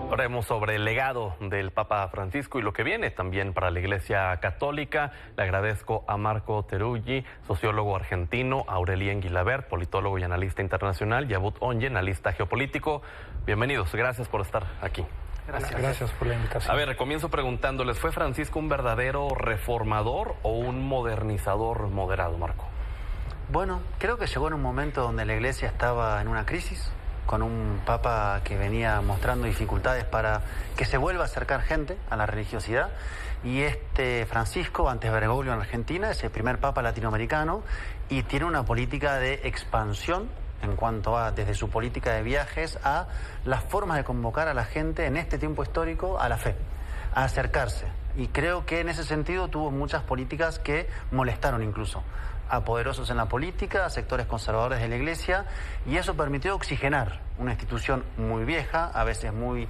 Hablaremos sobre el legado del Papa Francisco y lo que viene también para la Iglesia Católica. Le agradezco a Marco Teruggi, sociólogo argentino, a Aurelien Guilabert, politólogo y analista internacional, y a Abud Onye, analista geopolítico. Bienvenidos, gracias por estar aquí. Gracias por la invitación. A ver, comienzo preguntándoles, ¿fue Francisco un verdadero reformador o un modernizador moderado, Marco? Bueno, creo que llegó en un momento donde la Iglesia estaba en una crisis, con un papa que venía mostrando dificultades para que se vuelva a acercar gente a la religiosidad. Y Francisco, antes Bergoglio en Argentina, es el primer papa latinoamericano y tiene una política de expansión en cuanto a, desde su política de viajes, a las formas de convocar a la gente en este tiempo histórico a la fe, a acercarse. Y creo que en ese sentido tuvo muchas políticas que molestaron incluso a poderosos en la política, a sectores conservadores de la Iglesia, y eso permitió oxigenar una institución muy vieja, a veces muy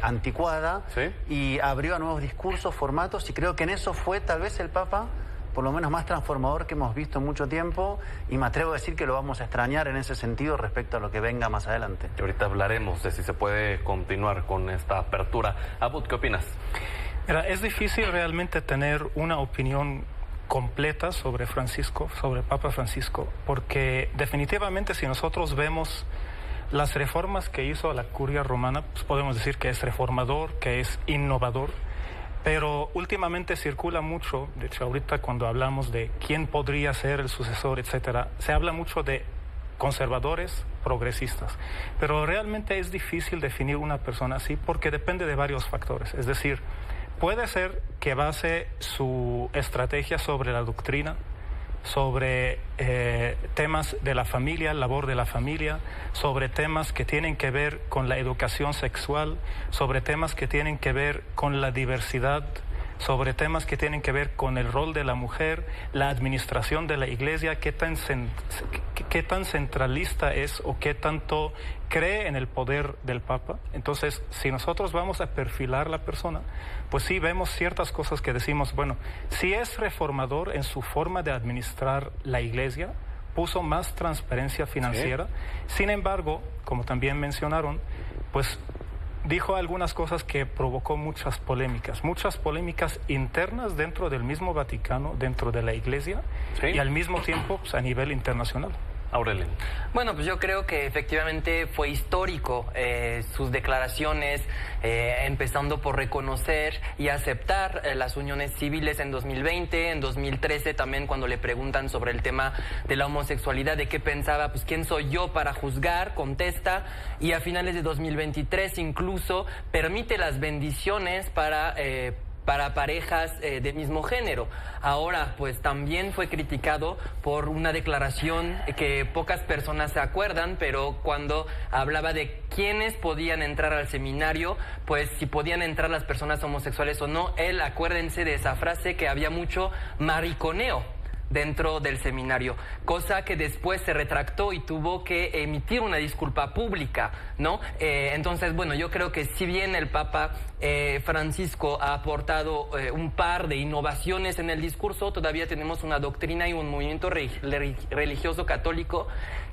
anticuada, ¿sí? Y abrió a nuevos discursos, formatos, y creo que en eso fue tal vez el Papa por lo menos más transformador que hemos visto en mucho tiempo, y me atrevo a decir que lo vamos a extrañar en ese sentido respecto a lo que venga más adelante. Y ahorita hablaremos de si se puede continuar con esta apertura. Abud, ¿qué opinas? Mira, es difícil realmente tener una opinión completa sobre Francisco, sobre Papa Francisco, porque definitivamente si nosotros vemos las reformas que hizo la Curia Romana, pues podemos decir que es reformador, que es innovador, pero últimamente circula mucho, de hecho ahorita cuando hablamos de quién podría ser el sucesor, etcétera, se habla mucho de conservadores, progresistas, pero realmente es difícil definir una persona así porque depende de varios factores, es decir, puede ser que base su estrategia sobre la doctrina, sobre temas de la familia, labor de la familia, sobre temas que tienen que ver con la educación sexual, sobre temas que tienen que ver con la diversidad, sobre temas que tienen que ver con el rol de la mujer, la administración de la Iglesia, qué tan centralista es o qué tanto cree en el poder del Papa. Entonces, si nosotros vamos a perfilar la persona, pues sí vemos ciertas cosas que decimos, bueno, si es reformador en su forma de administrar la Iglesia, puso más transparencia financiera. ¿Sí? Sin embargo, como también mencionaron, pues dijo algunas cosas que provocó muchas polémicas internas dentro del mismo Vaticano, dentro de la Iglesia, ¿sí? Y al mismo tiempo pues, a nivel internacional. Aurelien. Bueno, pues yo creo que efectivamente fue histórico sus declaraciones, empezando por reconocer y aceptar las uniones civiles en 2020, en 2013 también cuando le preguntan sobre el tema de la homosexualidad, de qué pensaba, pues quién soy yo para juzgar, contesta, y a finales de 2023 incluso permite las bendiciones para parejas de mismo género. Ahora, pues también fue criticado por una declaración que pocas personas se acuerdan, pero cuando hablaba de quiénes podían entrar al seminario, pues si podían entrar las personas homosexuales o no, acuérdense de esa frase que había mucho mariconeo dentro del seminario, cosa que después se retractó y tuvo que emitir una disculpa pública, ¿no? Entonces, bueno, yo creo que si bien el Papa Francisco ha aportado un par de innovaciones en el discurso, todavía tenemos una doctrina y un movimiento religioso católico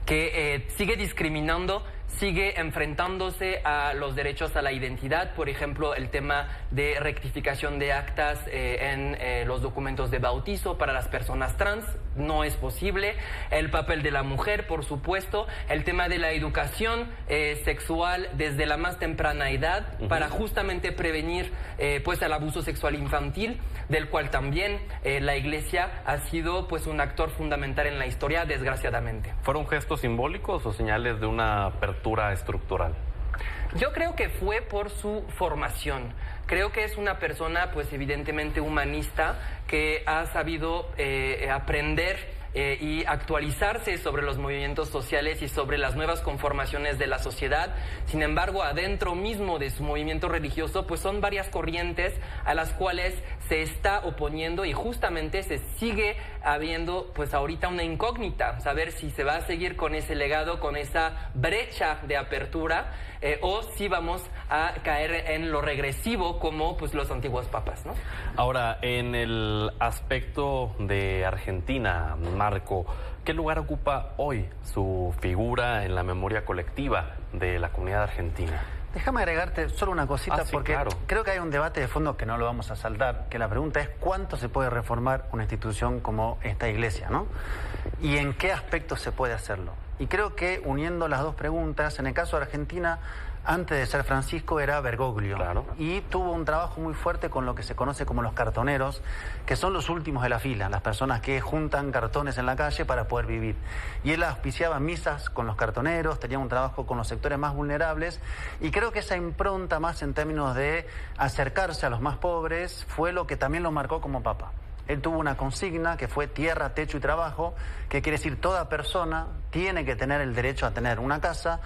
que sigue discriminando, sigue enfrentándose a los derechos a la identidad, por ejemplo, el tema de rectificación de actas en los documentos de bautizo para las personas trans, no es posible. El papel de la mujer, por supuesto, el tema de la educación sexual desde la más temprana edad, para justamente prevenir pues el abuso sexual infantil, del cual también la Iglesia ha sido pues un actor fundamental en la historia, desgraciadamente. ¿Fueron gestos simbólicos o señales de una apertura estructural? Yo creo que fue por su formación. Creo que es una persona, pues evidentemente humanista, que ha sabido aprender y actualizarse sobre los movimientos sociales y sobre las nuevas conformaciones de la sociedad. Sin embargo, adentro mismo de su movimiento religioso, pues son varias corrientes a las cuales se está oponiendo, y justamente se sigue habiendo, pues ahorita una incógnita, saber si se va a seguir con ese legado, con esa brecha de apertura, o si vamos a caer en lo regresivo como pues los antiguos papas, ¿no? Ahora, en el aspecto de Argentina, Marco, ¿qué lugar ocupa hoy su figura en la memoria colectiva de la comunidad argentina? Déjame agregarte solo una cosita, sí, porque claro. creo que hay un debate de fondo que no lo vamos a saltar, que la pregunta es cuánto se puede reformar una institución como esta iglesia, ¿no? Y en qué aspectos se puede hacerlo. Y creo que uniendo las dos preguntas, en el caso de Argentina, antes de ser Francisco era Bergoglio. Claro. Y tuvo un trabajo muy fuerte con lo que se conoce como los cartoneros, que son los últimos de la fila, las personas que juntan cartones en la calle para poder vivir. Y él auspiciaba misas con los cartoneros, tenía un trabajo con los sectores más vulnerables, y creo que esa impronta más en términos de acercarse a los más pobres fue lo que también lo marcó como papa. Él tuvo una consigna que fue tierra, techo y trabajo, que quiere decir toda persona tiene que tener el derecho a tener una casa,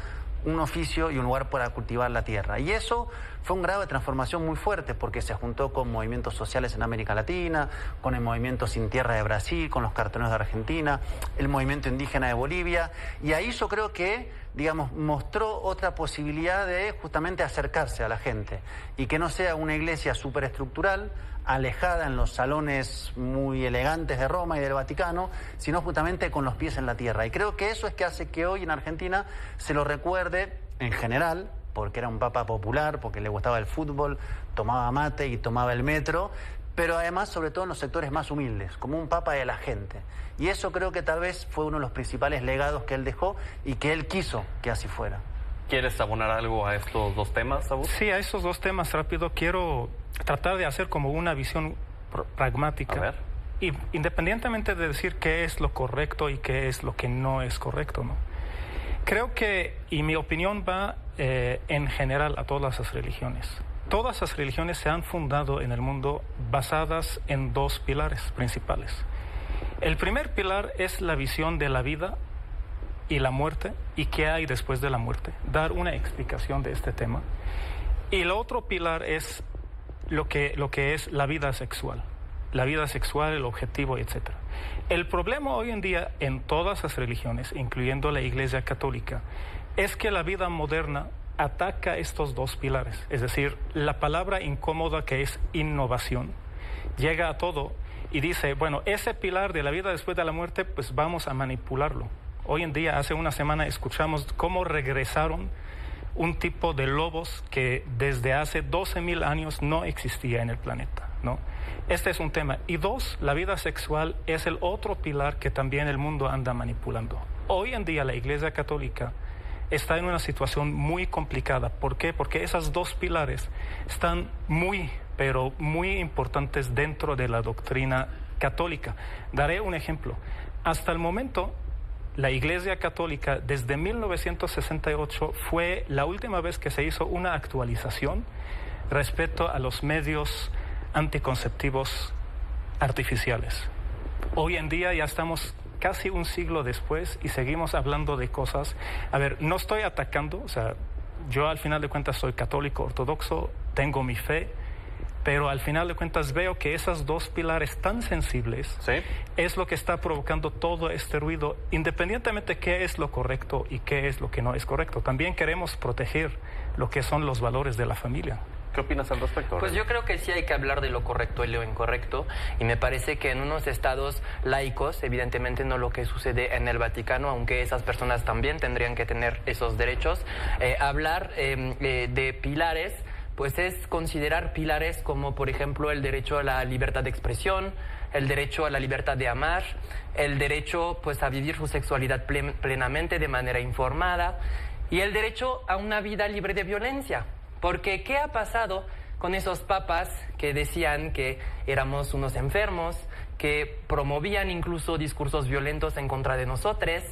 un oficio y un lugar para cultivar la tierra. Y eso fue un grado de transformación muy fuerte porque se juntó con movimientos sociales en América Latina, con el movimiento Sin Tierra de Brasil, con los cartoneros de Argentina, el movimiento indígena de Bolivia. Y ahí yo creo que, digamos, mostró otra posibilidad de justamente acercarse a la gente y que no sea una iglesia superestructural, alejada en los salones muy elegantes de Roma y del Vaticano, sino justamente con los pies en la tierra. Y creo que eso es que hace que hoy en Argentina se lo recuerde en general, porque era un papa popular, porque le gustaba el fútbol, tomaba mate y tomaba el metro, pero además sobre todo en los sectores más humildes, como un papa de la gente. Y eso creo que tal vez fue uno de los principales legados que él dejó y que él quiso que así fuera. ¿Quieres abonar algo a estos dos temas, Abud? Sí, a esos dos temas rápido quiero tratar de hacer como una visión pragmática. A ver. Y independientemente de decir qué es lo correcto y qué es lo que no es correcto, ¿no? Creo que, y mi opinión va en general a todas las religiones. Todas las religiones se han fundado en el mundo basadas en dos pilares principales. El primer pilar es la visión de la vida y la muerte y qué hay después de la muerte, dar una explicación de este tema. Y el otro pilar es lo que es la vida sexual, el objetivo, etc. El problema hoy en día en todas las religiones, incluyendo la Iglesia Católica, es que la vida moderna ataca estos dos pilares. Es decir, la palabra incómoda que es innovación llega a todo y dice, bueno, ese pilar de la vida después de la muerte, pues vamos a manipularlo. Hoy en día, hace una semana, escuchamos cómo regresaron un tipo de lobos que desde hace 12.000 años no existía en el planeta, ¿no? Este es un tema. Y dos, la vida sexual es el otro pilar que también el mundo anda manipulando. Hoy en día la Iglesia Católica está en una situación muy complicada. ¿Por qué? Porque esos dos pilares están pero muy importantes dentro de la doctrina católica. Daré un ejemplo. Hasta el momento, la Iglesia Católica, desde 1968, fue la última vez que se hizo una actualización respecto a los medios anticonceptivos artificiales. Hoy en día ya estamos casi un siglo después y seguimos hablando de cosas. A ver, no estoy atacando, o sea, yo al final de cuentas soy católico ortodoxo, tengo mi fe, pero al final de cuentas veo que esos dos pilares tan sensibles ¿Sí? es lo que está provocando todo este ruido, independientemente de qué es lo correcto y qué es lo que no es correcto. También queremos proteger lo que son los valores de la familia. ¿Qué opinas al respecto? Pues yo creo que sí hay que hablar de lo correcto y lo incorrecto, y me parece que en unos estados laicos, evidentemente no lo que sucede en el Vaticano, aunque esas personas también tendrían que tener esos derechos, hablar de pilares, pues es considerar pilares como, por ejemplo, el derecho a la libertad de expresión, el derecho a la libertad de amar, el derecho pues a vivir su sexualidad plenamente de manera informada y el derecho a una vida libre de violencia. Porque ¿qué ha pasado con esos papas que decían que éramos unos enfermos, que promovían incluso discursos violentos en contra de nosotros?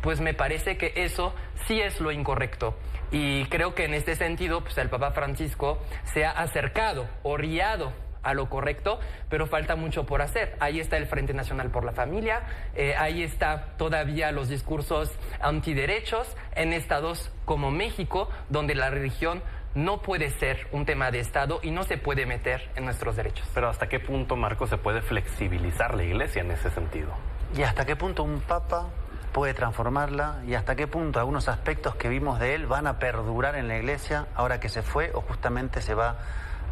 Pues me parece que eso sí es lo incorrecto. Y creo que en este sentido, pues el Papa Francisco se ha acercado, orillado a lo correcto, pero falta mucho por hacer. Ahí está el Frente Nacional por la Familia, ahí está todavía los discursos antiderechos en estados como México, donde la religión no puede ser un tema de Estado y no se puede meter en nuestros derechos. Pero ¿hasta qué punto, Marco, se puede flexibilizar la Iglesia en ese sentido? ¿Y hasta qué punto un papa puede transformarla? ¿Y hasta qué punto algunos aspectos que vimos de él van a perdurar en la Iglesia ahora que se fue o justamente se va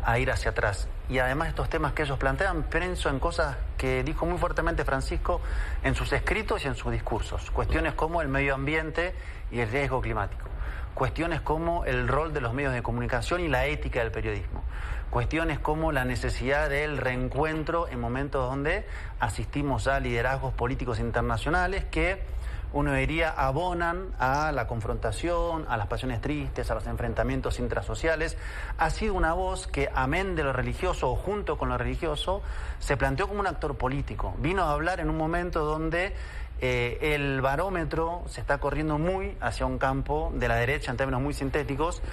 a ir hacia atrás? Y además estos temas que ellos plantean, pienso en cosas que dijo muy fuertemente Francisco en sus escritos y en sus discursos. Cuestiones como el medio ambiente y el riesgo climático. cuestiones como el rol de los medios de comunicación y la ética del periodismo, cuestiones como la necesidad del reencuentro en momentos donde asistimos a liderazgos políticos internacionales que uno diría abonan a la confrontación, a las pasiones tristes, a los enfrentamientos intrasociales. Ha sido una voz que, amén de lo religioso o junto con lo religioso, se planteó como un actor político. Vino a hablar en un momento donde el barómetro se está corriendo muy hacia un campo de la derecha en términos muy sintéticos,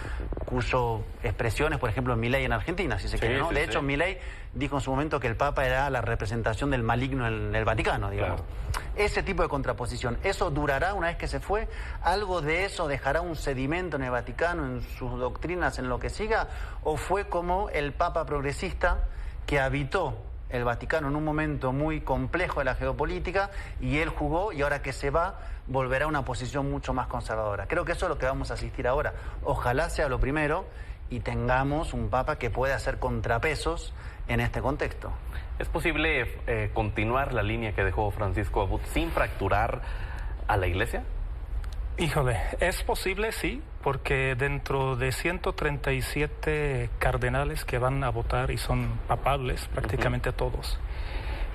cuyo expresiones, por ejemplo, en Milei en Argentina, si se quiere, ¿no? De hecho, Milei dijo en su momento que el Papa era la representación del maligno en el Vaticano, digamos. Claro. Ese tipo de contraposición, ¿eso durará una vez que se fue? ¿Algo de eso dejará un sedimento en el Vaticano, en sus doctrinas, en lo que siga? ¿O fue como el Papa progresista que habitó el Vaticano en un momento muy complejo de la geopolítica y él jugó y ahora que se va volverá a una posición mucho más conservadora? Creo que eso es lo que vamos a asistir ahora. Ojalá sea lo primero y tengamos un Papa que pueda hacer contrapesos en este contexto. ¿Es posible continuar la línea que dejó Francisco Abud sin fracturar a la Iglesia? Híjole, es posible, sí, porque dentro de 137 cardenales que van a votar y son papables, prácticamente todos,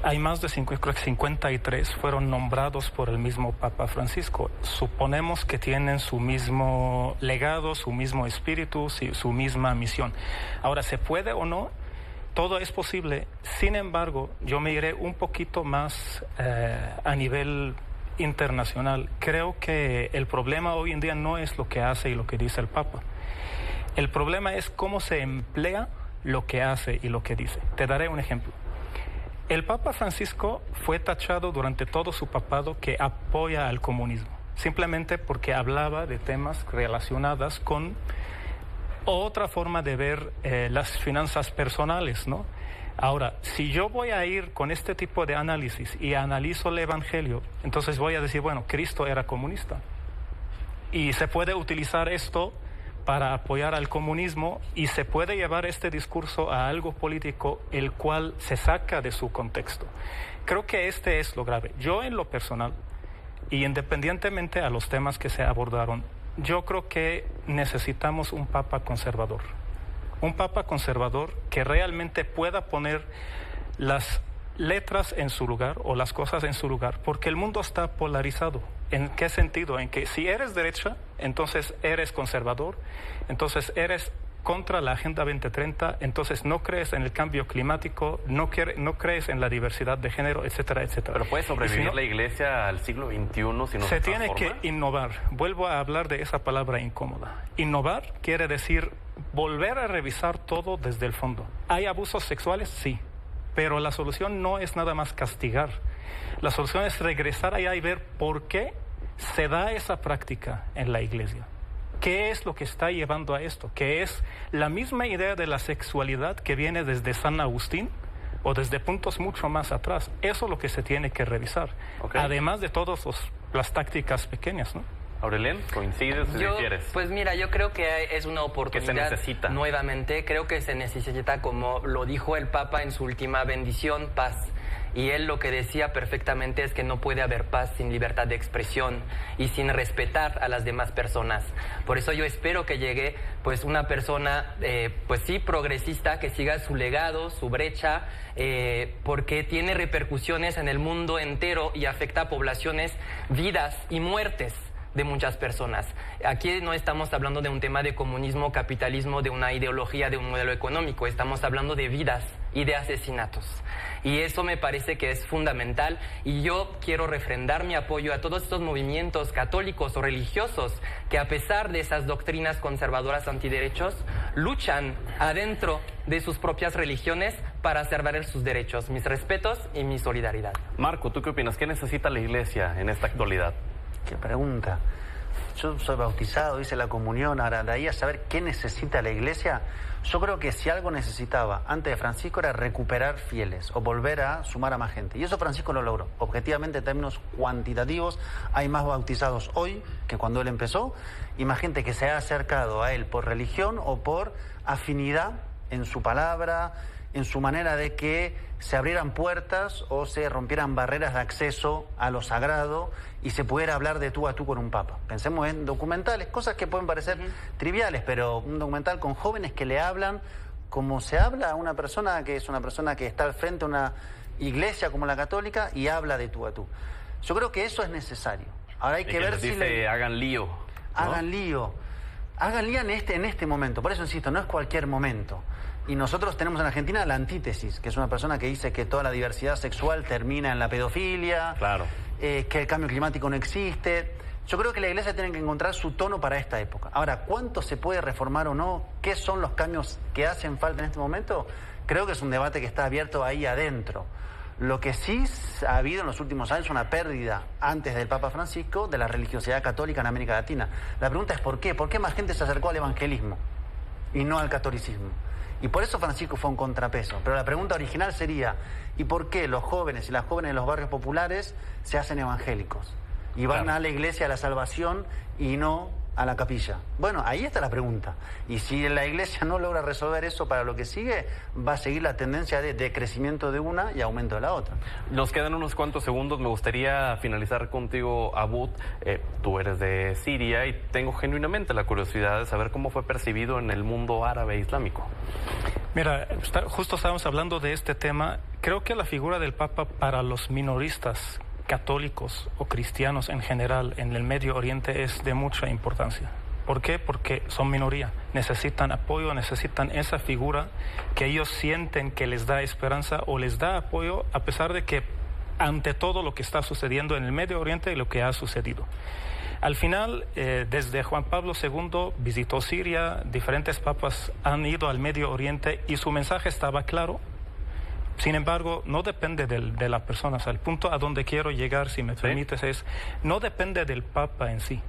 hay más de 53 fueron nombrados por el mismo Papa Francisco. Suponemos que tienen su mismo legado, su mismo espíritu, su misma misión. Ahora, ¿se puede o no? Todo es posible. Sin embargo, yo me iré un poquito más a nivel internacional. Creo que el problema hoy en día no es lo que hace y lo que dice el Papa. El problema es cómo se emplea lo que hace y lo que dice. Te daré un ejemplo. El Papa Francisco fue tachado durante todo su papado que apoya al comunismo, simplemente porque hablaba de temas relacionados con otra forma de ver las finanzas personales, ¿no? Ahora, si yo voy a ir con este tipo de análisis y analizo el Evangelio, entonces voy a decir, bueno, Cristo era comunista. Y se puede utilizar esto para apoyar al comunismo y se puede llevar este discurso a algo político el cual se saca de su contexto. Creo que este es lo grave. Yo en lo personal, y independientemente a los temas que se abordaron, yo creo que necesitamos un Papa conservador. Un Papa conservador que realmente pueda poner las letras en su lugar o las cosas en su lugar, porque el mundo está polarizado. ¿En qué sentido? En que si eres derecha, entonces eres conservador, entonces eres contra la Agenda 2030, entonces no crees en el cambio climático, no crees en la diversidad de género, etcétera, etcétera. Pero puede sobrevivir la Iglesia al siglo XXI si no se tiene transforma. Que innovar. Vuelvo a hablar de esa palabra incómoda. Innovar quiere decir volver a revisar todo desde el fondo. ¿Hay abusos sexuales? Sí. Pero la solución no es nada más castigar. La solución es regresar allá y ver por qué se da esa práctica en la Iglesia. ¿Qué es lo que está llevando a esto? Que es la misma idea de la sexualidad que viene desde San Agustín o desde puntos mucho más atrás. Eso es lo que se tiene que revisar. Okay. Además de todas las tácticas pequeñas, ¿no? Aurelien, ¿coincides si quieres? Pues mira, yo creo que es una oportunidad. ¿Qué se necesita? Nuevamente, creo que se necesita, como lo dijo el Papa en su última bendición, paz. Y él lo que decía perfectamente es que no puede haber paz sin libertad de expresión y sin respetar a las demás personas. Por eso yo espero que llegue pues una persona, pues sí, progresista, que siga su legado, su brecha, porque tiene repercusiones en el mundo entero y afecta a poblaciones, vidas y muertes de muchas personas. Aquí no estamos hablando de un tema de comunismo, capitalismo, de una ideología, de un modelo económico. Estamos hablando de vidas y de asesinatos. Y eso me parece que es fundamental. Y yo quiero refrendar mi apoyo a todos estos movimientos católicos o religiosos que, a pesar de esas doctrinas conservadoras antiderechos, luchan adentro de sus propias religiones para asegurar sus derechos. Mis respetos y mi solidaridad. Marco, ¿tú qué opinas? ¿Qué necesita la Iglesia en esta actualidad? Qué pregunta. Yo soy bautizado, hice la comunión, ahora de ahí a saber qué necesita la Iglesia. Yo creo que si algo necesitaba antes de Francisco era recuperar fieles o volver a sumar a más gente. Y eso Francisco lo logró. Objetivamente, en términos cuantitativos, hay más bautizados hoy que cuando él empezó y más gente que se ha acercado a él por religión o por afinidad en su palabra, en su manera de que se abrieran puertas o se rompieran barreras de acceso a lo sagrado y se pudiera hablar de tú a tú con un papa. Pensemos en documentales, cosas que pueden parecer triviales, pero un documental con jóvenes que le hablan como se habla a una persona que es una persona que está al frente a una iglesia como la católica y habla de tú a tú. Yo creo que eso es necesario. Ahora hay que ver si hagan lío, ¿no? Hagan lío en este momento. Por eso insisto, no es cualquier momento. Y nosotros tenemos en Argentina la antítesis, que es una persona que dice que toda la diversidad sexual termina en la pedofilia, claro, que el cambio climático no existe. Yo creo que la Iglesia tiene que encontrar su tono para esta época. Ahora, ¿cuánto se puede reformar o no? ¿Qué son los cambios que hacen falta en este momento? Creo que es un debate que está abierto ahí adentro. Lo que sí ha habido en los últimos años es una pérdida, antes del Papa Francisco, de la religiosidad católica en América Latina. La pregunta es ¿por qué? ¿Por qué más gente se acercó al evangelismo y no al catolicismo? Y por eso Francisco fue un contrapeso. Pero la pregunta original sería, ¿y por qué los jóvenes y las jóvenes de los barrios populares se hacen evangélicos? Y van a la iglesia a la salvación y no a la capilla. Bueno, ahí está la pregunta. Y si la iglesia no logra resolver eso para lo que sigue, va a seguir la tendencia de crecimiento de una y aumento de la otra. Nos quedan unos cuantos segundos. Me gustaría finalizar contigo, Aboud. Tú eres de Siria y tengo genuinamente la curiosidad de saber cómo fue percibido en el mundo árabe islámico. Mira, justo estábamos hablando de este tema. Creo que la figura del Papa para los minoristas católicos o cristianos en general en el Medio Oriente es de mucha importancia. ¿Por qué? Porque son minoría, necesitan apoyo, necesitan esa figura que ellos sienten que les da esperanza o les da apoyo a pesar de que ante todo lo que está sucediendo en el Medio Oriente y lo que ha sucedido. Al final, desde Juan Pablo II visitó Siria, diferentes papas han ido al Medio Oriente y su mensaje estaba claro. Sin embargo, no depende de la persona. O sea, el punto a donde quiero llegar, si me permites, es no depende del Papa en sí.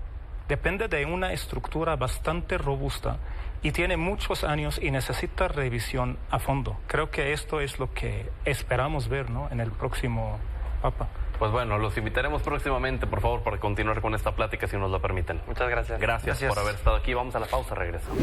Depende de una estructura bastante robusta y tiene muchos años y necesita revisión a fondo. Creo que esto es lo que esperamos ver, ¿no?, en el próximo Papa. Pues bueno, los invitaremos próximamente, por favor, para continuar con esta plática, si nos lo permiten. Muchas gracias. Gracias por haber estado aquí. Vamos a la pausa, regresamos.